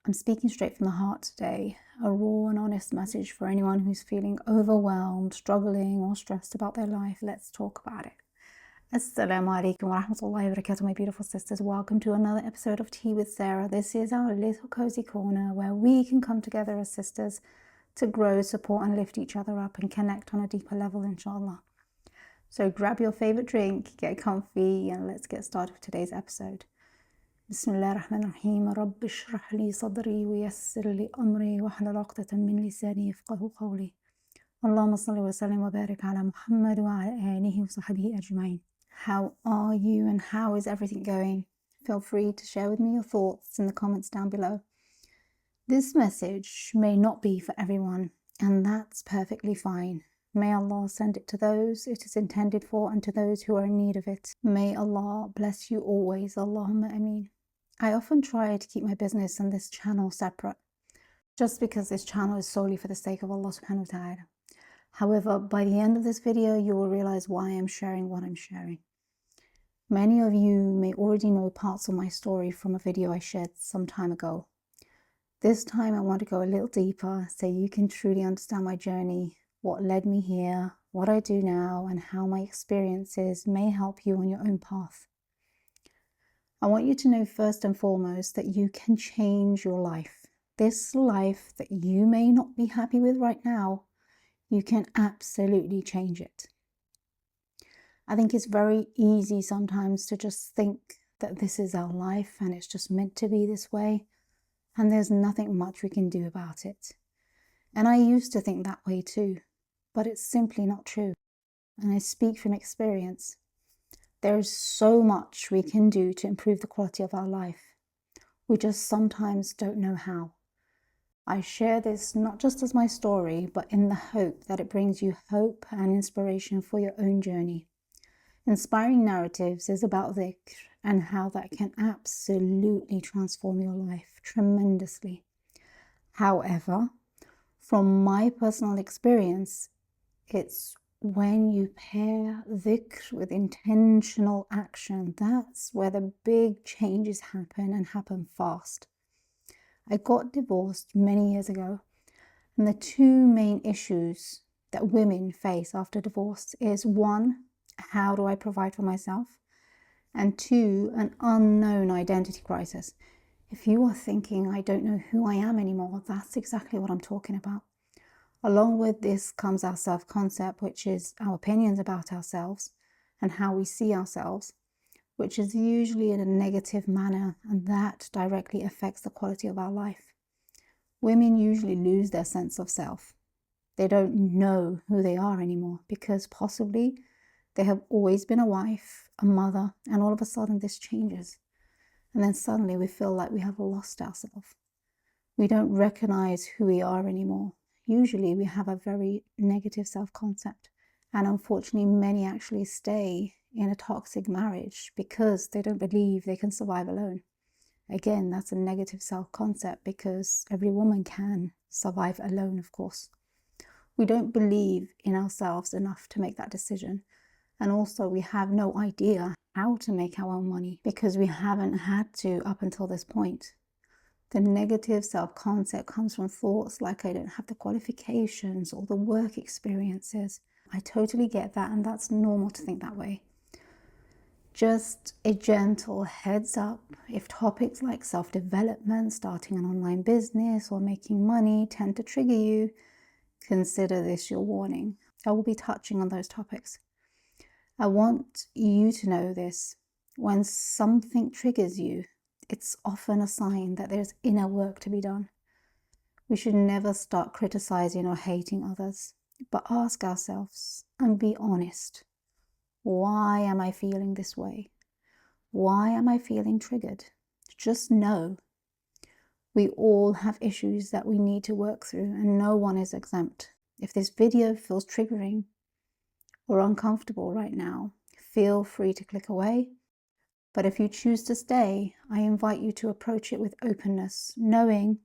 I'm speaking straight from the heart today, a raw and honest message for anyone who's feeling overwhelmed, struggling, or stressed about their life. Let's talk about it. Assalamu alaikum wa rahmatullahi wa barakatuh, my beautiful sisters. Welcome to another episode of Tea with Sarah. This is our little cozy corner where we can come together as sisters to grow, support, and lift each other up and connect on a deeper level, inshallah. So grab your favorite drink, get comfy, and let's get started with today's episode. بسم الله الرحمن الرحيم رب اشرح لي صدري ويسر لي أمري واحلل عقدة من لساني يفقهوا قولي اللهم صل وسلم وبارك على محمد وعلى آله وصحبه أجمعين. How are you and how is everything going? Feel free to share with me your thoughts in the comments down below. This message may not be for everyone, and that's perfectly fine. May Allah send it to those it is intended for and to those who are in need of it. May Allah bless you always. Allahumma ameen. I often try to keep my business and this channel separate, just because this channel is solely for the sake of Allah subhanahu wa ta'ala. However, by the end of this video, you will realize why I'm sharing what I'm sharing. Many of you may already know parts of my story from a video I shared some time ago. This time I want to go a little deeper so you can truly understand my journey, what led me here, what I do now, and how my experiences may help you on your own path. I want you to know first and foremost that you can change your life. This life that you may not be happy with right now, you can absolutely change it. I think it's very easy sometimes to just think that this is our life and it's just meant to be this way, and there's nothing much we can do about it. And I used to think that way too, but it's simply not true. And I speak from experience. There is so much we can do to improve the quality of our life. We just sometimes don't know how. I share this not just as my story, but in the hope that it brings you hope and inspiration for your own journey. Inspiring narratives is about dhikr and how that can absolutely transform your life tremendously. However, from my personal experience, it's when you pair dhikr with intentional action, that's where the big changes happen and happen fast. I got divorced many years ago, and the two main issues that women face after divorce is one, how do I provide for myself? And two, an unknown identity crisis. If you are thinking, I don't know who I am anymore, that's exactly what I'm talking about. Along with this comes our self-concept, which is our opinions about ourselves and how we see ourselves, which is usually in a negative manner, and that directly affects the quality of our life. Women usually lose their sense of self. They don't know who they are anymore because possibly they have always been a wife, a mother, and all of a sudden this changes. And then suddenly we feel like we have lost ourselves. We don't recognize who we are anymore. Usually we have a very negative self-concept, and unfortunately many actually stay in a toxic marriage because they don't believe they can survive alone. Again, that's a negative self-concept because every woman can survive alone, of course. We don't believe in ourselves enough to make that decision, and also we have no idea how to make our own money because we haven't had to up until this point. The negative self-concept comes from thoughts like I don't have the qualifications or the work experiences. I totally get that, and that's normal to think that way. Just a gentle heads up, if topics like self-development, starting an online business, or making money tend to trigger you, consider this your warning. I will be touching on those topics. I want you to know this. When something triggers you, it's often a sign that there's inner work to be done. We should never start criticizing or hating others, but ask ourselves and be honest. Why am I feeling this way? Why am I feeling triggered? Just know we all have issues that we need to work through, and no one is exempt. If this video feels triggering or uncomfortable right now, feel free to click away. But if you choose to stay, I invite you to approach it with openness, knowing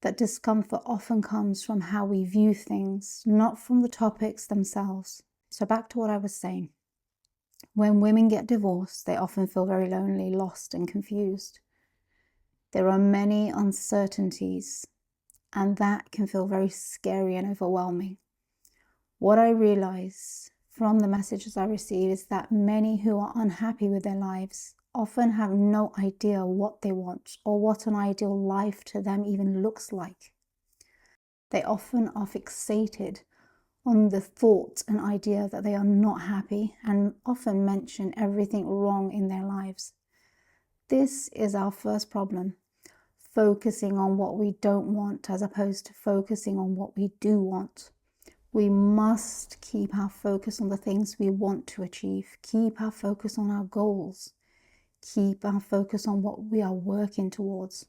that discomfort often comes from how we view things, not from the topics themselves. So back to what I was saying. When women get divorced, they often feel very lonely, lost, and confused. There are many uncertainties, and that can feel very scary and overwhelming. What I realize from the messages I receive is that many who are unhappy with their lives often have no idea what they want or what an ideal life to them even looks like. They often are fixated on the thought and idea that they are not happy and often mention everything wrong in their lives. This is our first problem, focusing on what we don't want as opposed to focusing on what we do want. We must keep our focus on the things we want to achieve, keep our focus on our goals, keep our focus on what we are working towards.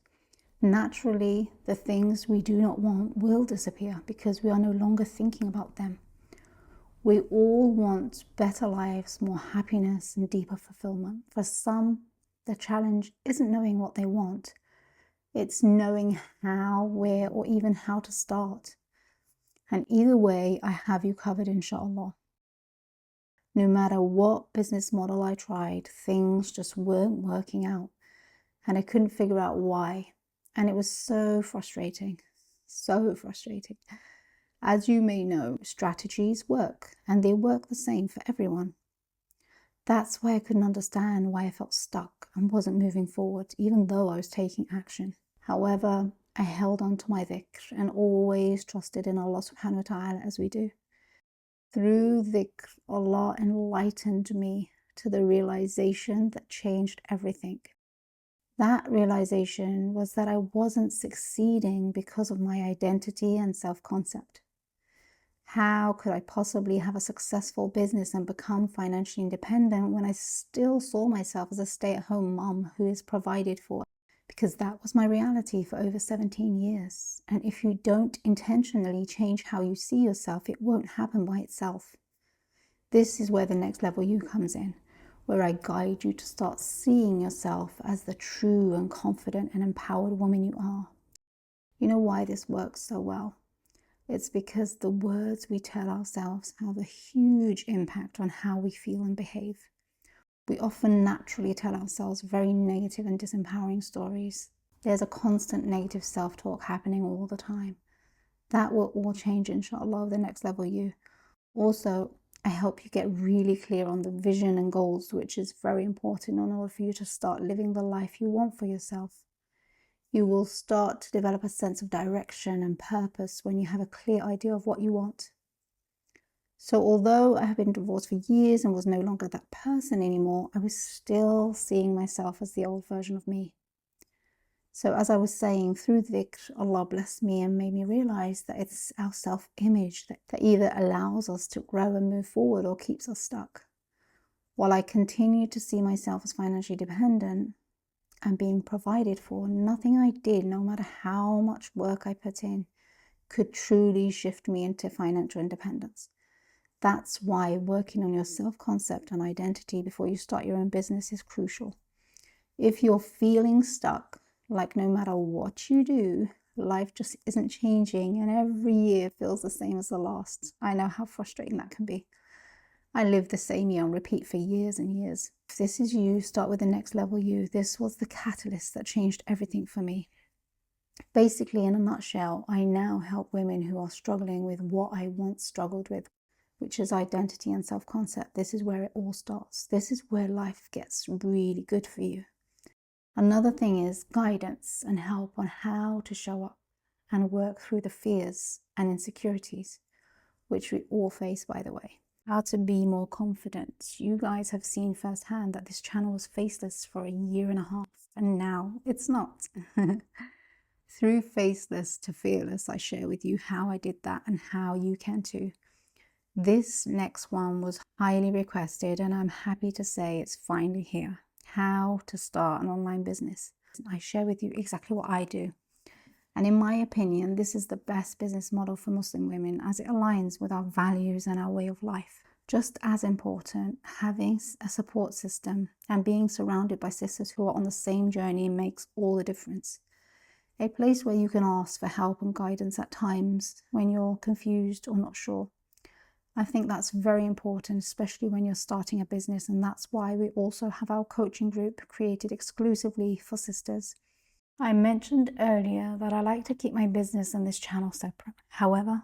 Naturally, the things we do not want will disappear because we are no longer thinking about them. We all want better lives, more happiness, and deeper fulfillment. For some, the challenge isn't knowing what they want. It's knowing how, where, or even how to start. And either way, I have you covered, inshallah. No matter what business model I tried, things just weren't working out. And I couldn't figure out why. And it was so frustrating. So frustrating. As you may know, strategies work, and they work the same for everyone. That's why I couldn't understand why I felt stuck and wasn't moving forward, even though I was taking action. However, I held on to my dhikr and always trusted in Allah subhanahu wa ta'ala as we do. Through dhikr, Allah enlightened me to the realization that changed everything. That realization was that I wasn't succeeding because of my identity and self-concept. How could I possibly have a successful business and become financially independent when I still saw myself as a stay-at-home mom who is provided for? Because that was my reality for over 17 years. And if you don't intentionally change how you see yourself, it won't happen by itself. This is where the next level you comes in, where I guide you to start seeing yourself as the true and confident and empowered woman you are. You know why this works so well? It's because the words we tell ourselves have a huge impact on how we feel and behave. We often naturally tell ourselves very negative and disempowering stories. There's a constant negative self-talk happening all the time. That will all change, inshallah, the next level you. Also, I help you get really clear on the vision and goals, which is very important in order for you to start living the life you want for yourself. You will start to develop a sense of direction and purpose when you have a clear idea of what you want. So although I have been divorced for years and was no longer that person anymore, I was still seeing myself as the old version of me. So as I was saying, through dhikr, Allah blessed me and made me realize that it's our self-image that either allows us to grow and move forward or keeps us stuck. While I continued to see myself as financially dependent and being provided for, nothing I did, no matter how much work I put in, could truly shift me into financial independence. That's why working on your self-concept and identity before you start your own business is crucial. If you're feeling stuck, like no matter what you do, life just isn't changing and every year feels the same as the last, I know how frustrating that can be. I lived the same year on repeat for years and years. If this is you, start with the next level you. This was the catalyst that changed everything for me. Basically, in a nutshell, I now help women who are struggling with what I once struggled with, which is identity and self-concept. This is where it all starts. This is where life gets really good for you. Another thing is guidance and help on how to show up and work through the fears and insecurities, which we all face, by the way. How to be more confident. You guys have seen firsthand that this channel was faceless for 1.5 years, and now it's not. Through faceless to fearless, I share with you how I did that and how you can too. This next one was highly requested, and I'm happy to say it's finally here. How to start an online business. I share with you exactly what I do. And in my opinion, this is the best business model for Muslim women as it aligns with our values and our way of life. Just as important, having a support system and being surrounded by sisters who are on the same journey makes all the difference. A place where you can ask for help and guidance at times when you're confused or not sure. I think that's very important, especially when you're starting a business, and that's why we also have our coaching group created exclusively for sisters. I mentioned earlier that I like to keep my business and this channel separate. However,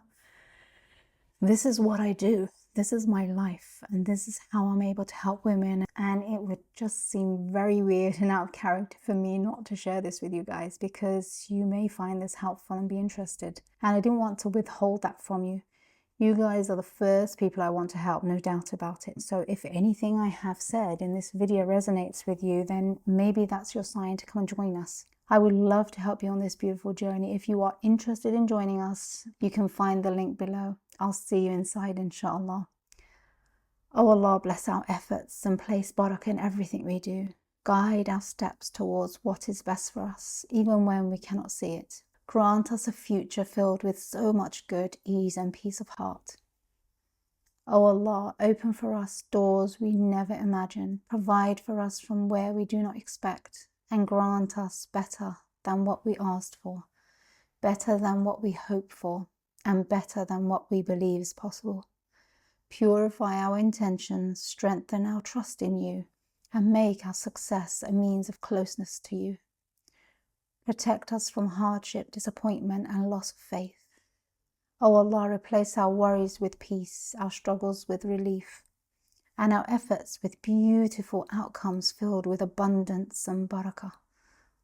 this is what I do. This is my life, and this is how I'm able to help women. And it would just seem very weird and out of character for me not to share this with you guys, because you may find this helpful and be interested. And I didn't want to withhold that from you. You guys are the first people I want to help, no doubt about it. So if anything I have said in this video resonates with you, then maybe that's your sign to come and join us. I would love to help you on this beautiful journey. If you are interested in joining us, you can find the link below. I'll see you inside, inshallah. Oh Allah, bless our efforts and place barakah in everything we do. Guide our steps towards what is best for us, even when we cannot see it. Grant us a future filled with so much good, ease and peace of heart. O Allah, open for us doors we never imagined. Provide for us from where we do not expect, and grant us better than what we asked for, better than what we hope for, and better than what we believe is possible. Purify our intentions, strengthen our trust in you, and make our success a means of closeness to you. Protect us from hardship, disappointment, and loss of faith. O Allah, replace our worries with peace, our struggles with relief, and our efforts with beautiful outcomes filled with abundance and barakah.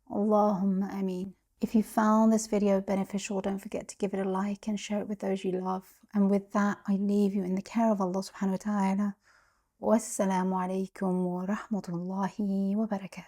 Allahumma ameen. If you found this video beneficial, don't forget to give it a like and share it with those you love. And with that, I leave you in the care of Allah subhanahu wa ta'ala. Wassalamu alaikum wa rahmatullahi wa barakatuh.